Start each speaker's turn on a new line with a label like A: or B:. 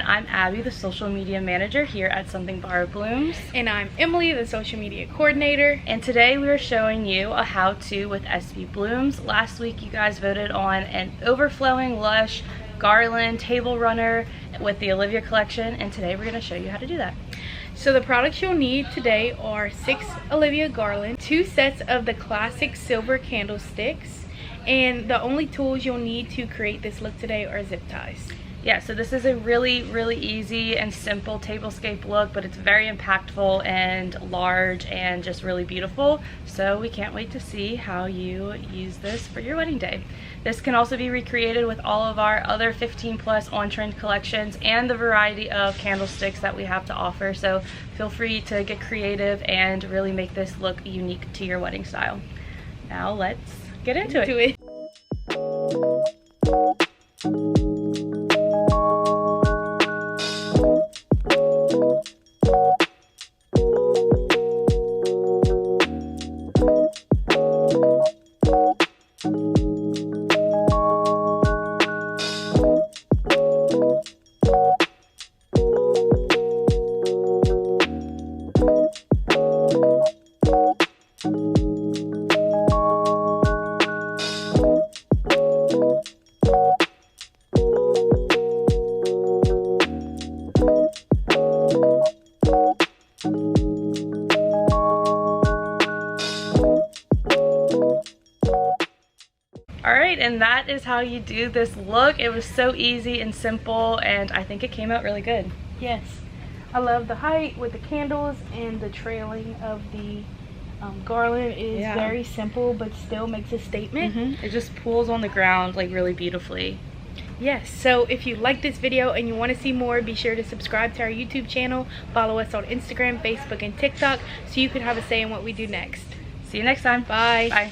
A: everyone, I'm Abby, the social media manager here at SBBlooms.
B: And I'm Emily, the social media coordinator.
A: And today we are showing you a how-to with SBBlooms. Last week you guys voted on an overflowing lush garland table runner with the Olivia Collection, and today we're going to show you how to do that.
B: So the products you'll need today are 6 Olivia Garland, 2 sets of the classic silver candlesticks, and the only tools you'll need to create this look today are zip ties.
A: Yeah, so this is a really easy and simple tablescape look, but it's very impactful and large and just really beautiful. So we can't wait to see how you use this for your wedding day. This can also be recreated with all of our other 15+ on-trend collections and the variety of candlesticks that we have to offer. So feel free to get creative and really make this look unique to your wedding style. Now let's get into it. Alright, and that is how you do this look. It was so easy and simple, and I think it came out really good.
B: Yes, I love the height with the candles, and the trailing of the garland is very simple but still makes a statement.
A: It just pulls on the ground like really beautifully.
B: Yes, so if you like this video and you want to see more, be sure to subscribe to our YouTube channel, follow us on Instagram, Facebook, and TikTok so you can have a say in what we do next.
A: See you next time.
B: Bye.
A: Bye.